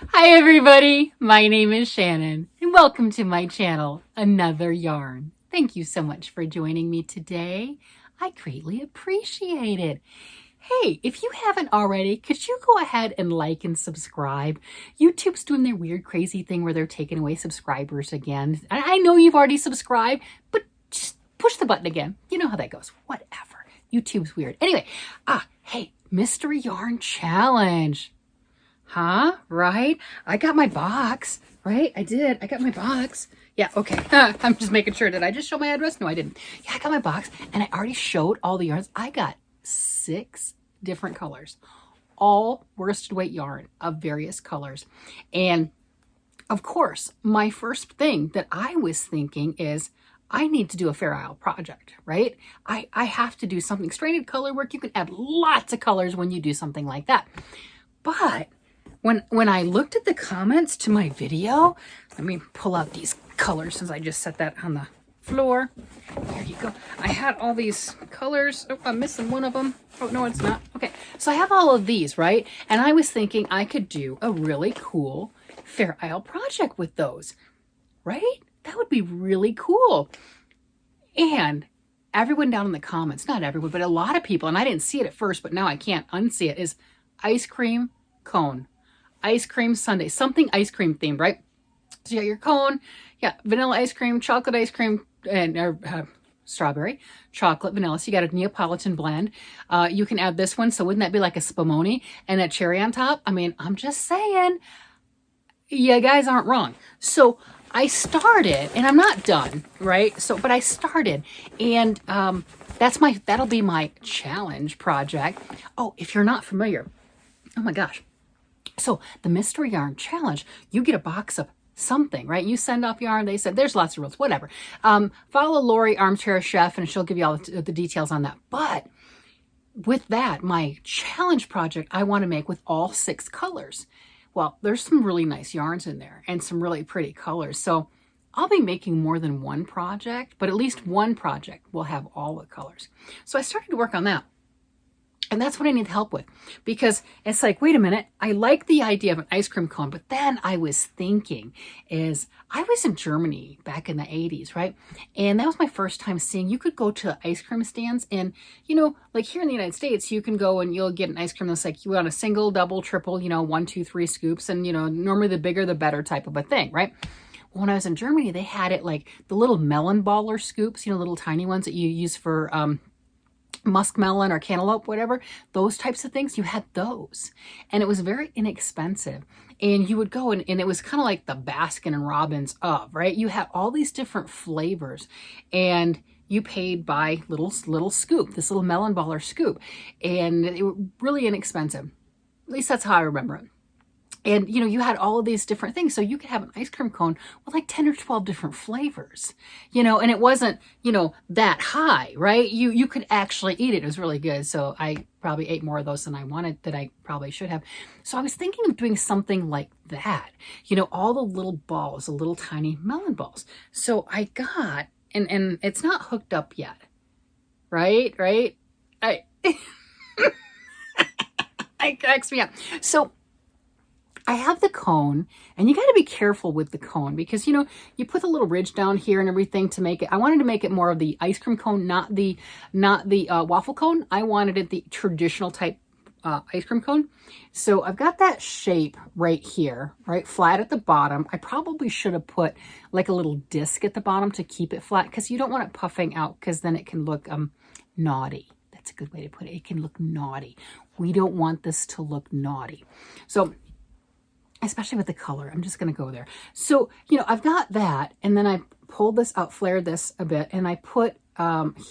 Hi everybody, my name is Shannon and welcome to my channel, Another Yarn. Thank you so much for joining me today. I greatly appreciate it. Hey, if you haven't already, could you go ahead and like and subscribe? YouTube's doing their weird crazy thing where they're taking away subscribers again. I know you've already subscribed, but just push the button again. You know how that goes. Whatever. YouTube's weird. Anyway, hey, Mystery Yarn Challenge. Huh? Right? I got my box, right? I did. I got my box. Yeah, okay. I'm just making sure. Did I just show my address? No, I didn't. Yeah, I got my box and I already showed all the yarns. I got 6 different colors, all worsted weight yarn of various colors. And of course, my first thing that I was thinking is I need to do a Fair Isle project, right? I have to do something. Stranded color work, you can add lots of colors when you do something like that. But when I looked at the comments to my video, let me pull out these colors since I just set that on the floor. There you go. I had all these colors. Oh, I'm missing one of them. Oh, no, it's not. Okay, so I have all of these, right? And I was thinking I could do a really cool Fair Isle project with those, right? That would be really cool. And everyone down in the comments, not everyone, but a lot of people, and I didn't see it at first, but now I can't unsee it, is ice cream cone. Ice cream sundae, something ice cream themed, right? So you got your cone, yeah, vanilla ice cream, chocolate ice cream, and strawberry, chocolate, vanilla. So you got a Neapolitan blend. You can add this one. So wouldn't that be like a spumoni and a cherry on top? I mean, I'm just saying, you guys aren't wrong. So I started, and I'm not done, right? So, but I started, and that'll be my challenge project. Oh, if you're not familiar, oh my gosh. So the Mystery Yarn Challenge, you get a box of something, right? You send off yarn. They said there's lots of rules, whatever. Follow Lori, Armchair Chef, and she'll give you all the details on that. But with that, my challenge project, I want to make with all 6 colors. Well, there's some really nice yarns in there and some really pretty colors. So I'll be making more than one project, but at least one project will have all the colors. So I started to work on that. And that's what I need help with, because it's like, wait a minute, I like the idea of an ice cream cone, but then I was thinking I was in Germany back in the 80s, right? And that was my first time seeing, you could go to ice cream stands and, like here in the United States, you can go and you'll get an ice cream that's like you want a single, double, triple, 1, 2, 3 scoops. And, normally the bigger, the better type of a thing, right? When I was in Germany, they had it like the little melon baller scoops, little tiny ones that you use for, muskmelon or cantaloupe, whatever, those types of things, you had those. And it was very inexpensive. And you would go and it was kind of like the Baskin and Robbins of, right? You had all these different flavors and you paid by little scoop, this little melon baller scoop. And it was really inexpensive. At least that's how I remember it. And, you had all of these different things. So you could have an ice cream cone with like 10 or 12 different flavors, and it wasn't, that high, right? You could actually eat it. It was really good. So I probably ate more of those than I wanted, that I probably should have. So I was thinking of doing something like that, all the little balls, the little tiny melon balls. So I got, and it's not hooked up yet, right? I, it cracks me up. So I have the cone, and you got to be careful with the cone because, you put the little ridge down here and everything to make it. I wanted to make it more of the ice cream cone, not the waffle cone. I wanted it the traditional type ice cream cone. So I've got that shape right here, right flat at the bottom. I probably should have put like a little disc at the bottom to keep it flat because you don't want it puffing out because then it can look naughty. That's a good way to put it. It can look naughty. We don't want this to look naughty. So especially with the color, I'm just going to go there. So, I've got that, and then I pulled this out, flared this a bit, and I put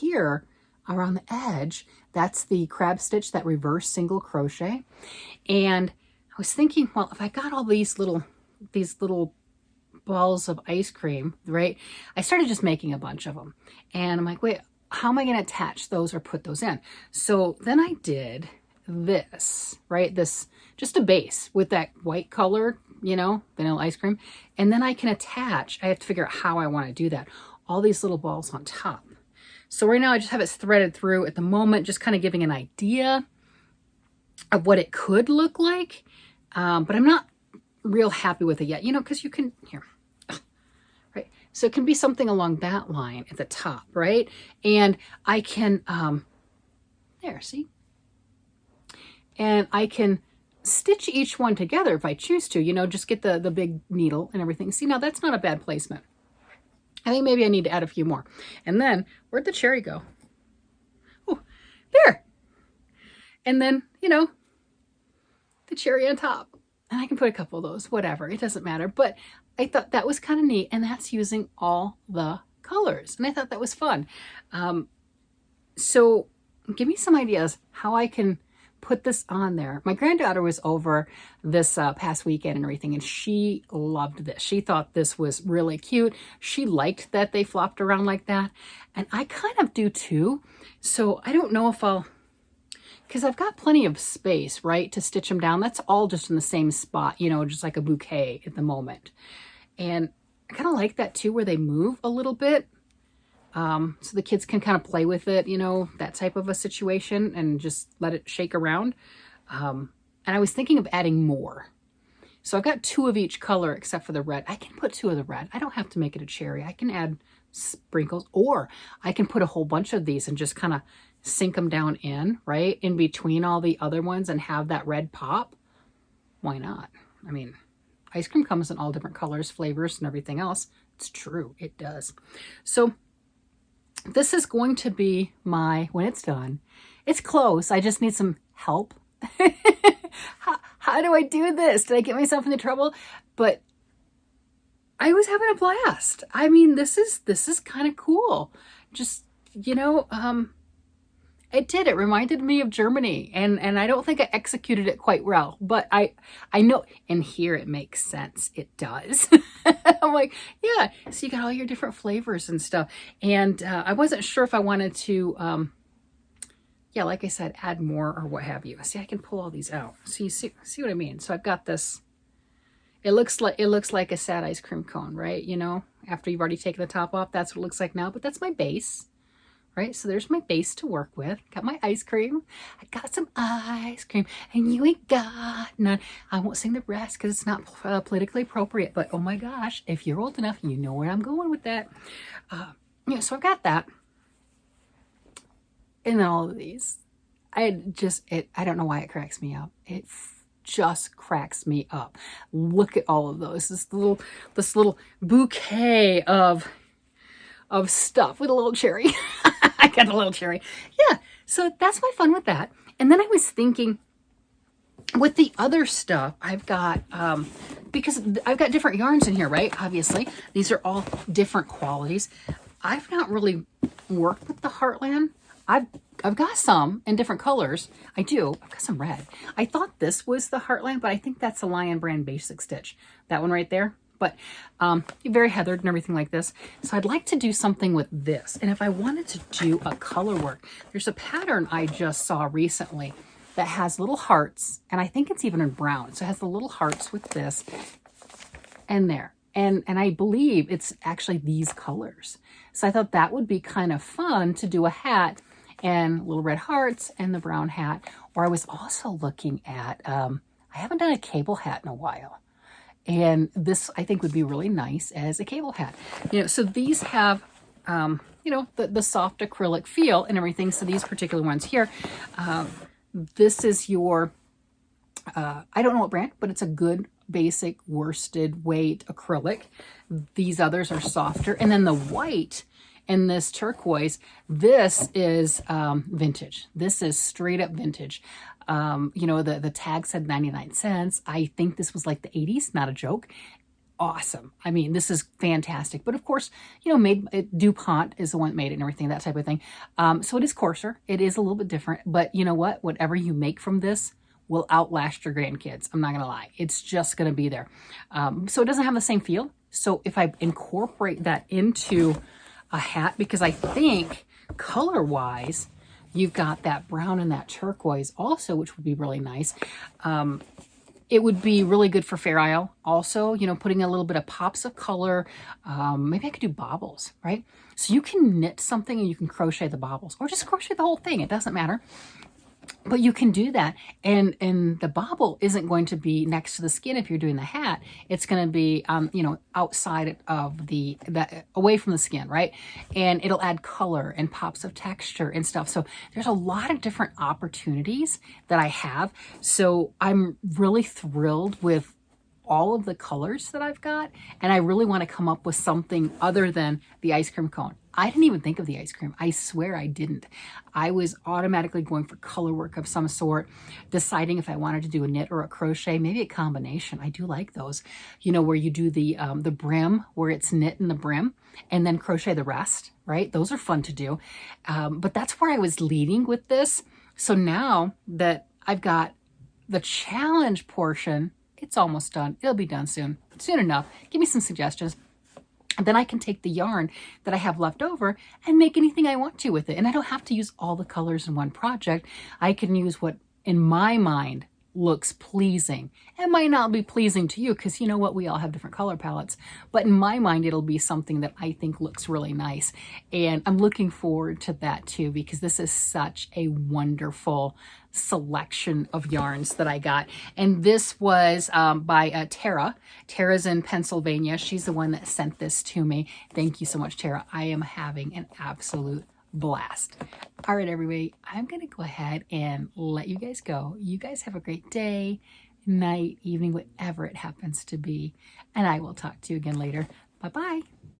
here around the edge, that's the crab stitch, that reverse single crochet. And I was thinking, well, if I got all these little balls of ice cream, right? I started just making a bunch of them. And I'm like, wait, how am I going to attach those or put those in? So then I did this, right? This, just a base with that white color, vanilla ice cream. And then I can attach, I have to figure out how I want to do that, all these little balls on top. So right now I just have it threaded through at the moment, just kind of giving an idea of what it could look like. But I'm not real happy with it yet, you know, because you can, here, right? So it can be something along that line at the top, right? And I can, there, see? And I can stitch each one together if I choose to, you know, just get the big needle and everything. See, now that's not a bad placement. I think maybe I need to add a few more. And then, where'd the cherry go? Oh, there. And then, you know, the cherry on top. And I can put a couple of those, whatever, it doesn't matter. But I thought that was kind of neat, and that's using all the colors. And I thought that was fun. So give me some ideas how I can put this on there. My granddaughter was over this past weekend and everything, and she loved this. She thought this was really cute. She liked that they flopped around like that, and I kind of do too. So I don't know if I'll, because I've got plenty of space, right, to stitch them down. That's all just in the same spot, you know, just like a bouquet at the moment. And I kind of like that too, where they move a little bit. So the kids can kind of play with it, you know, that type of a situation, and just let it shake around. And I was thinking of adding more. So I've got 2 of each color except for the red. I can put 2 of the red. I don't have to make it a cherry. I can add sprinkles, or I can put a whole bunch of these and just kind of sink them down in, right, in between all the other ones and have that red pop. Why not? I mean, ice cream comes in all different colors, flavors, and everything else. It's true. It does. So this is going to be my, when it's done, it's close. I just need some help. How do I do this? Did I get myself into trouble? But I was having a blast. I mean, this is kind of cool. Just, you know, it did. It reminded me of Germany, and I don't think I executed it quite well, but I know, and here it makes sense. It does. I'm like, yeah. So you got all your different flavors and stuff, and I wasn't sure if I wanted to, yeah, like I said, add more or what have you. See, I can pull all these out. So you see what I mean? So I've got this. It looks like a sad ice cream cone, right? You know, after you've already taken the top off, that's what it looks like now. But that's my base. Right, so there's my base to work with. Got my ice cream. I got some ice cream, and you ain't got none. I won't sing the rest because it's not politically appropriate, but oh my gosh, if you're old enough, you know where I'm going with that. Yeah, so I've got that. And then all of these. I don't know why it cracks me up. It just cracks me up. Look at all of those. This little bouquet of stuff with a little cherry. I got a little cherry. Yeah, so that's my fun with that. And then I was thinking, with the other stuff, I've got, because I've got different yarns in here, right? Obviously, these are all different qualities. I've not really worked with the Heartland. I've got some in different colors. I do. I've got some red. I thought this was the Heartland, but I think that's a Lion Brand Basic Stitch. That one right there. But very heathered and everything like this. So I'd like to do something with this. And if I wanted to do a color work, there's a pattern I just saw recently that has little hearts, and I think it's even in brown. So it has the little hearts with this and there. And I believe it's actually these colors. So I thought that would be kind of fun to do a hat and little red hearts and the brown hat. Or I was also looking at, I haven't done a cable hat in a while. And this, I think, would be really nice as a cable hat. You know, so these have, you know, the soft acrylic feel and everything. So these particular ones here, this is your, I don't know what brand, but it's a good basic worsted weight acrylic. These others are softer. And then the white and this turquoise, this is vintage. This is straight up vintage. You know, the tag said 99 cents. I think this was like the 80s, not a joke. Awesome. I mean, this is fantastic. But of course, you know, DuPont is the one that made it and everything, that type of thing. So it is coarser. It is a little bit different. But you know what? Whatever you make from this will outlast your grandkids. I'm not going to lie. It's just going to be there. So it doesn't have the same feel. So if I incorporate that into a hat, because I think color-wise, you've got that brown and that turquoise also, which would be really nice. It would be really good for Fair Isle also, you know, putting a little bit of pops of color. Maybe I could do baubles, right? So you can knit something and you can crochet the baubles, or just crochet the whole thing. It doesn't matter. But you can do that, and the bobble isn't going to be next to the skin if you're doing the hat. It's going to be outside of the away from the skin, right? And it'll add color and pops of texture and stuff. So there's a lot of different opportunities that I have. So I'm really thrilled with all of the colors that I've got, and I really want to come up with something other than the ice cream cone. I didn't even think of the ice cream. I swear I didn't. I was automatically going for color work of some sort, deciding if I wanted to do a knit or a crochet, maybe a combination. I do like those, where you do the brim, where it's knit in the brim, and then crochet the rest, right? Those are fun to do. But that's where I was leading with this. So now that I've got the challenge portion, it's almost done. It'll be done soon enough. Give me some suggestions. And then I can take the yarn that I have left over and make anything I want to with it. And I don't have to use all the colors in one project. I can use what, in my mind, looks pleasing. It might not be pleasing to you because you know what, we all have different color palettes, but in my mind it'll be something that I think looks really nice, and I'm looking forward to that too, because this is such a wonderful selection of yarns that I got. And this was by Tara. Tara's in Pennsylvania. She's the one that sent this to me. Thank you so much, Tara. I am having an absolute blast. All right, everybody, I'm going to go ahead and let you guys go. You guys have a great day, night, evening, whatever it happens to be. And I will talk to you again later. Bye-bye.